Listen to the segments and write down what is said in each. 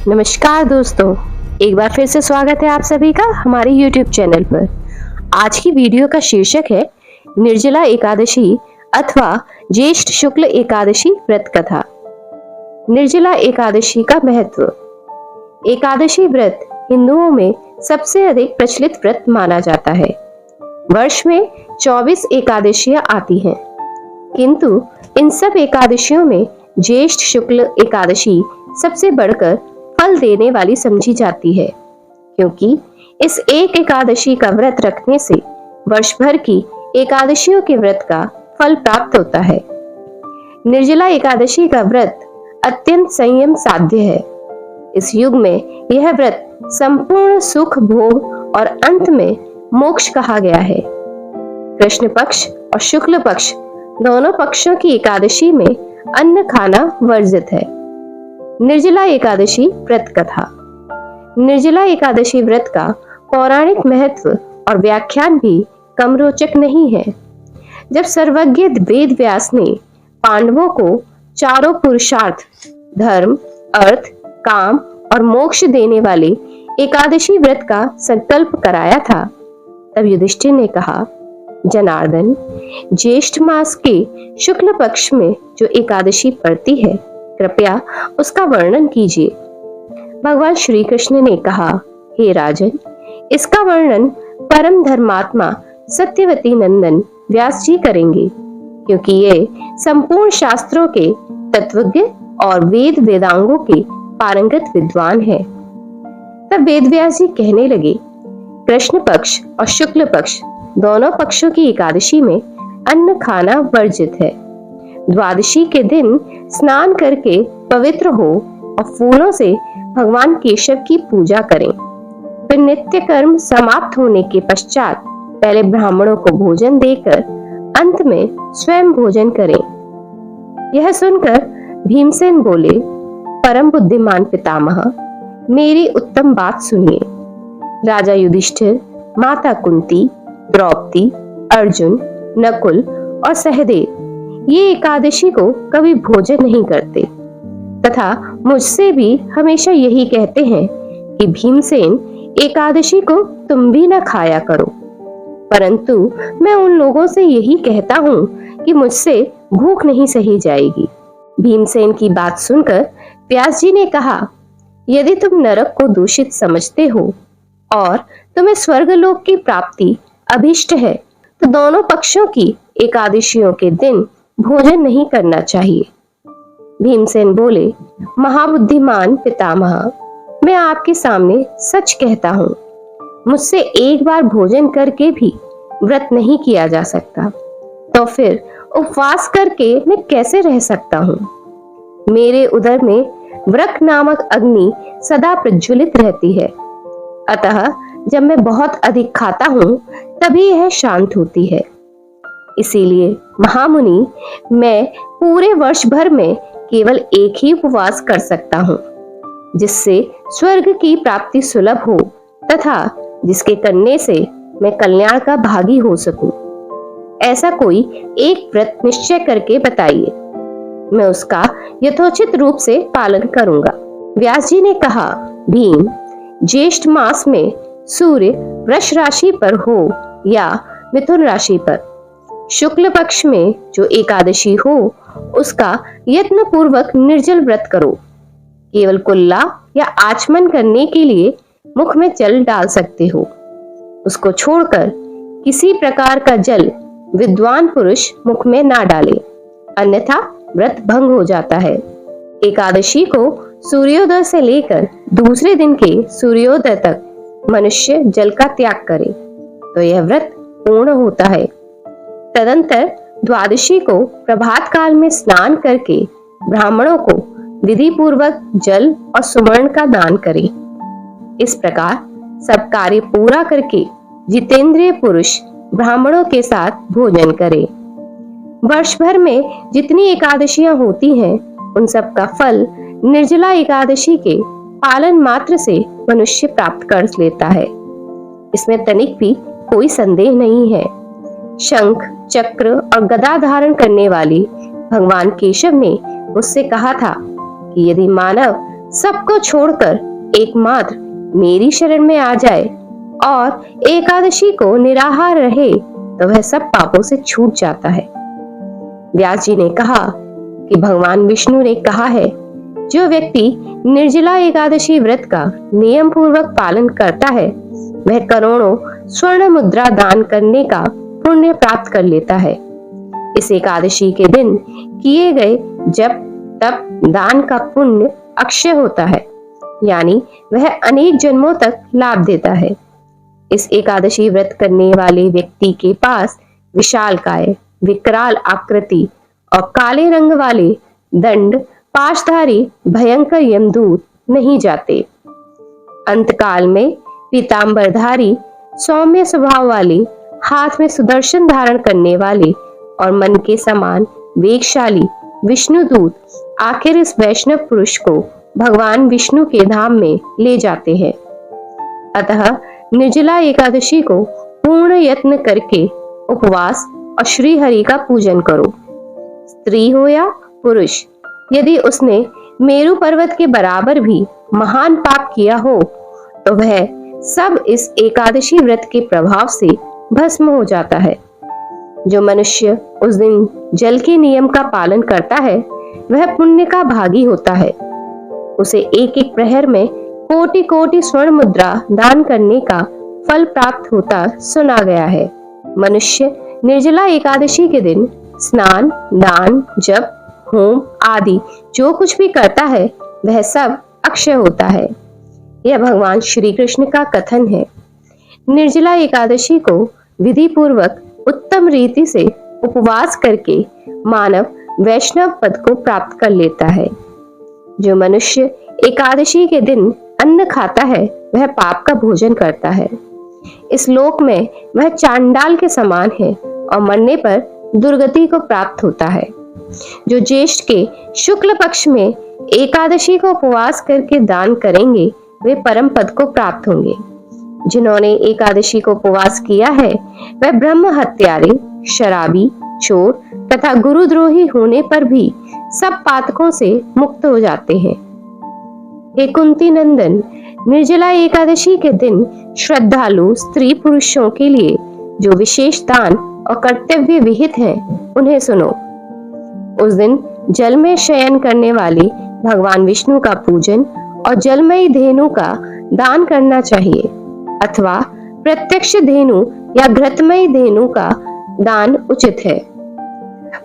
नमस्कार दोस्तों, एक बार फिर से स्वागत है आप सभी का हमारे YouTube चैनल पर। आज की वीडियो का शीर्षक है निर्जला एकादशी अथवा ज्येष्ठ शुक्ल एकादशी व्रत कथा। निर्जला एकादशी का महत्व। एकादशी व्रत हिंदुओं में सबसे अधिक प्रचलित व्रत माना जाता है। वर्ष में 24 एकादशियां आती हैं, किंतु इन सब एकादशियों में ज्येष्ठ शुक्ल एकादशी सबसे बढ़कर फल देने वाली समझी जाती है, क्योंकि इस एक एकादशी का व्रत रखने से वर्ष भर की एकादशियों के व्रत का फल प्राप्त होता है। निर्जला एकादशी का व्रत अत्यंत संयम साध्य है। इस युग में यह व्रत संपूर्ण सुख भोग और अंत में मोक्ष कहा गया है। कृष्ण पक्ष और शुक्ल पक्ष दोनों पक्षों की एकादशी में अन्न खाना वर्जित है। निर्जला एकादशी व्रत कथा। निर्जला एकादशी व्रत का पौराणिक महत्व और व्याख्यान भी कम रोचक नहीं है। जब सर्वज्ञ वेद व्यास ने पांडवों को चारों पुरुषार्थ धर्म, अर्थ, काम और मोक्ष देने वाले एकादशी व्रत का संकल्प कराया था, तब युधिष्ठिर ने कहा, जनार्दन, ज्येष्ठ मास के शुक्ल पक्ष में जो एकादशी पड़ती है, कृपया उसका वर्णन कीजिए। भगवान श्री कृष्ण ने कहा, हे राजन, इसका वर्णन परम धर्मात्मा सत्यवती नंदन व्यास जी करेंगे, क्योंकि ये संपूर्ण शास्त्रों के तत्वज्ञ और वेद वेदांगों के पारंगत विद्वान हैं। तब वेद व्यास जी कहने लगे, कृष्ण पक्ष और शुक्ल पक्ष दोनों पक्षों की एकादशी में अन्न खाना वर्जित है। द्वादशी के दिन स्नान करके पवित्र हो और फूलों से भगवान केशव की पूजा करें। फिर नित्य कर्म समाप्त होने के पश्चात पहले ब्राह्मणों को भोजन देकर अंत में स्वयं भोजन करें। यह सुनकर भीमसेन बोले, परम बुद्धिमान पितामह, मेरी उत्तम बात सुनिए। राजा युधिष्ठिर, माता कुंती, द्रौपदी, अर्जुन, नकुल और सहदेव ये एकादशी को कभी भोजन नहीं करते तथा मुझसे भी हमेशा यही कहते हैं कि भीमसेन, एकादशी को तुम भी न खाया करो। परंतु मैं उन लोगों से यही कहता हूँ कि मुझसे भूख नहीं सही जाएगी। भीमसेन की बात सुनकर व्यास जी ने कहा, यदि तुम नरक को दूषित समझते हो और तुम्हें स्वर्गलोक की प्राप्ति अभिष्ट है, तो दोनों पक्षों की एकादशियों के दिन भोजन नहीं करना चाहिए। भीमसेन बोले, महाबुद्धिमान पितामह, मैं आपके सामने सच कहता हूँ, मुझसे एक बार भोजन करके भी व्रत नहीं किया जा सकता, तो फिर उपवास करके मैं कैसे रह सकता हूँ। मेरे उदर में वृक नामक अग्नि सदा प्रज्वलित रहती है, अतः जब मैं बहुत अधिक खाता हूँ तभी यह शांत होती है। इसीलिए महामुनि, मैं पूरे वर्ष भर में केवल एक ही उपवास कर सकता हूँ, जिससे स्वर्ग की प्राप्ति सुलभ हो तथा जिसके करने से मैं कल्याण का भागी हो सकूं। ऐसा कोई एक व्रत निश्चय करके बताइए, मैं उसका यथोचित रूप से पालन करूंगा। व्यास जी ने कहा, भीम, ज्येष्ठ मास में सूर्य वृष राशि पर हो या मिथुन राशि पर, शुक्ल पक्ष में जो एकादशी हो उसका यत्न पूर्वक निर्जल व्रत करो। केवल कुल्ला या आचमन करने के लिए मुख में जल डाल सकते हो। उसको छोड़कर किसी प्रकार का जल विद्वान पुरुष मुख में ना डाले, अन्यथा व्रत भंग हो जाता है। एकादशी को सूर्योदय से लेकर दूसरे दिन के सूर्योदय तक मनुष्य जल का त्याग करे तो यह व्रत पूर्ण होता है। तदंतर द्वादशी को प्रभात काल में स्नान करके ब्राह्मणों को विधि पूर्वक जल और सुवर्ण का दान करें। इस प्रकार सब कार्य पूरा करके जितेंद्रिय पुरुष ब्राह्मणों के साथ भोजन करें। वर्ष भर में जितनी एकादशियां होती हैं, उन सब का फल निर्जला एकादशी के पालन मात्र से मनुष्य प्राप्त कर लेता है। इसमें तनिक भी कोई संदेह नहीं है। शंख, चक्र और गदा धारण करने वाली भगवान केशव ने उससे कहा था कि यदि मानव सबको छोड़कर एकमात्र मेरी शरण में आ जाए और एकादशी को निराहार रहे तो वह सब पापों से छूट जाता है। व्यास जी ने कहा कि भगवान विष्णु ने कहा है, जो व्यक्ति निर्जला एकादशी व्रत का नियम पूर्वक पालन करता है वह करोड़ों स्वर्ण मुद्रा दान करने का पुण्य प्राप्त कर लेता है। इस एकादशी के दिन किए गए जब तप दान का पुण्य अक्षय होता है, यानी वह अनेक जन्मों तक लाभ देता है। इस एकादशी व्रत करने वाले व्यक्ति के पास विशालकाय, विकराल आकृति और काले रंग वाले दंड पाशधारी भयंकर यमदूत नहीं जाते। अंतकाल में पीतांबरधारी, सौम्य स्वभाव वाले, हाथ में सुदर्शन धारण करने वाले और मन के समान वेगशाली विष्णुदूत आखिर इस वैष्णव पुरुष को भगवान विष्णु के धाम में ले जाते हैं। अतः निर्जला एकादशी को पूर्ण यत्न करके उपवास और श्री हरि का पूजन करो। स्त्री हो या पुरुष, यदि उसने मेरु पर्वत के बराबर भी महान पाप किया हो तो वह सब इस एकादशी व्रत के प्रभाव से भस्म हो जाता है। जो मनुष्य उस दिन जल के नियम का पालन करता है वह पुण्य का भागी होता है। उसे एक एक प्रहर में कोटि कोटि स्वर्ण मुद्रा दान करने का फल प्राप्त होता सुना गया है। मनुष्य निर्जला एकादशी के दिन स्नान, दान, जप, होम आदि जो कुछ भी करता है वह सब अक्षय होता है। यह भगवान श्री कृष्ण का कथन है। निर्जला एकादशी को विधि पूर्वक उत्तम रीति से उपवास करके मानव वैष्णव पद को प्राप्त कर लेता है। जो मनुष्य एकादशी के दिन अन्न खाता है वह पाप का भोजन करता है। इस लोक में वह चांडाल के समान है और मरने पर दुर्गति को प्राप्त होता है। जो ज्येष्ठ के शुक्ल पक्ष में एकादशी को उपवास करके दान करेंगे वे परम पद को प्राप्त होंगे। जिन्होंने एकादशी को उपवास किया है वह ब्रह्म हत्यारे, शराबी, चोर तथा गुरुद्रोही होने पर भी सब पातकों से मुक्त हो जाते हैं। हे कुंती नंदन, निर्जला एकादशी के दिन श्रद्धालु स्त्री पुरुषों के लिए जो विशेष दान और कर्तव्य विहित हैं उन्हें सुनो। उस दिन जल में शयन करने वाले भगवान विष्णु का पूजन और जलमयी धेनु का दान करना चाहिए अथवा प्रत्यक्ष धेनु या घृतमयी धेनु का दान उचित है।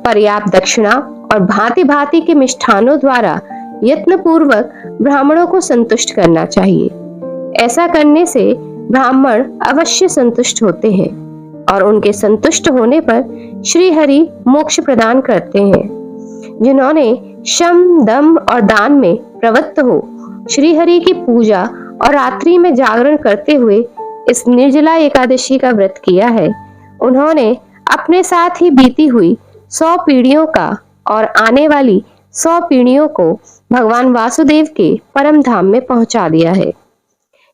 पर्याप्त दक्षिणा और भांति भांति के मिष्ठानों द्वारा यत्न पूर्वक ब्राह्मणों को संतुष्ट करना चाहिए। ऐसा करने से ब्राह्मण अवश्य संतुष्ट होते हैं और उनके संतुष्ट होने पर श्री हरि मोक्ष प्रदान करते हैं। जिन्होंने शम, दम और दान में प्रवृत्त हो श्री हरि की पूजा और रात्रि में जागरण करते हुए इस निर्जला एकादशी का व्रत किया है, उन्होंने अपने साथ ही बीती हुई 100 पीढ़ियों का और आने वाली 100 पीढ़ियों को भगवान वासुदेव के परम धाम में पहुंचा दिया है।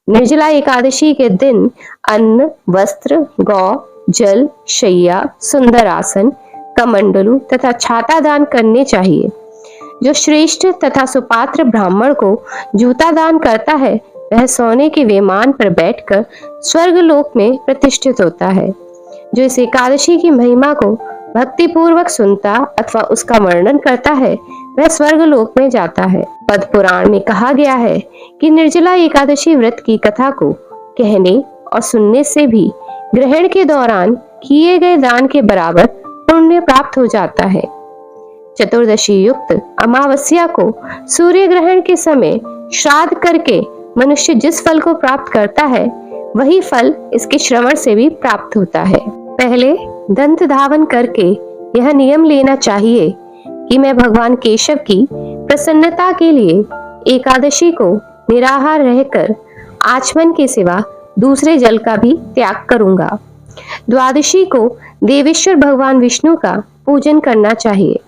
निर्जला एकादशी के दिन अन्न, वस्त्र, गौ, जल, शैया, सुंदर आसन, कमंडलू तथा छाता दान करने चाहिए। जो श्रेष्ठ तथा सुपात्र ब्राह्मण को जूता दान करता है वह सोने के विमान पर बैठकर स्वर्ग लोक में प्रतिष्ठित होता है। जो इस एकादशी की महिमा को भक्ति पूर्वक सुनता अथवा उसका वर्णन करता है वह स्वर्ग लोक में जाता है। पद्म पुराण में कहा गया है कि निर्जला एकादशी व्रत की कथा को कहने और सुनने से भी ग्रहण के दौरान किए गए दान के बराबर पुण्य प्राप्त हो जाता है। चतुर्दशी युक्त अमावस्या को सूर्य ग्रहण के समय श्राद्ध करके मनुष्य जिस फल को प्राप्त करता है वही फल इसके श्रवण से भी प्राप्त होता है। पहले दंत धावन करके यह नियम लेना चाहिए कि मैं भगवान केशव की प्रसन्नता के लिए एकादशी को निराहार रहकर आचमन के सिवा दूसरे जल का भी त्याग करूंगा। द्वादशी को देवेश्वर भगवान विष्णु का पूजन करना चाहिए।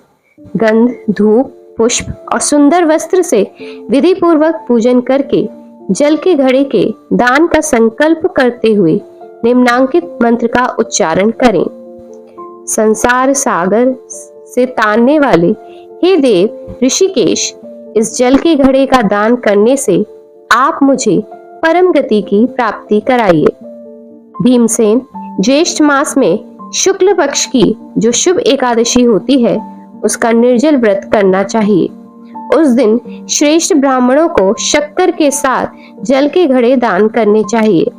गंध, धूप, पुष्प और सुंदर वस्त्र से विधि पूर्वक पूजन करके जल के घड़े के दान का संकल्प करते हुए निम्नांकित मंत्र का उच्चारण करें। संसार सागर से तानने वाले हे देव ऋषिकेश, इस जल के घड़े का दान करने से आप मुझे परम गति की प्राप्ति कराइए। भीमसेन, ज्येष्ठ मास में शुक्ल पक्ष की जो शुभ एकादशी होती है उसका निर्जल व्रत करना चाहिए। उस दिन श्रेष्ठ ब्राह्मणों को शक्कर के साथ जल के घड़े दान करने चाहिए।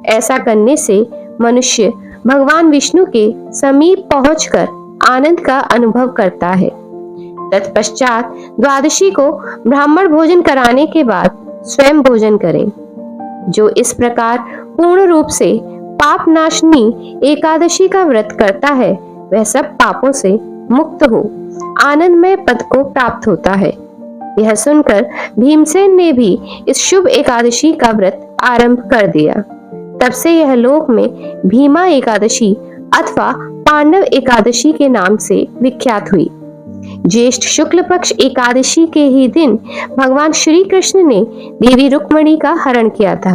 ऐसा करने से मनुष्य भगवान विष्णु के समीप पहुंचकर आनंद का अनुभव करता है। तत्पश्चात द्वादशी को ब्राह्मण भोजन कराने के बाद स्वयं भोजन करें। जो इस प्रकार पूर्ण रूप से पाप नाशनी एकादशी का व्रत करता है वह सब पापों से मुक्त हो आनंदमय पद को प्राप्त होता है। यह सुनकर भीमसेन ने भी इस शुभ एकादशी का व्रत आरंभ कर दिया। तब से यह लोक में भीमा एकादशी अथवा पांडव एकादशी के नाम से विख्यात हुई। ज्येष्ठ शुक्ल पक्ष एकादशी के ही दिन भगवान श्री कृष्ण ने देवी रुक्मणी का हरण किया था।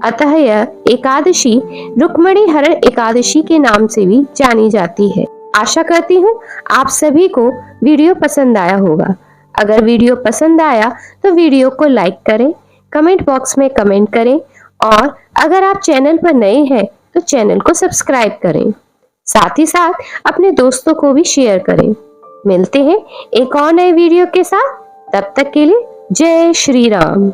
अतः यह एकादशी रुक्मणी हरण एकादशी के नाम से भी जानी जाती है। आशा करती हूँ आप सभी को वीडियो पसंद आया होगा। अगर वीडियो पसंद आया तो वीडियो को लाइक करें, कमेंट बॉक्स में कमेंट करें और अगर आप चैनल पर नए हैं तो चैनल को सब्सक्राइब करें। साथ ही साथ अपने दोस्तों को भी शेयर करें। मिलते हैं एक और नए वीडियो के साथ, तब तक के लिए जय श्री राम।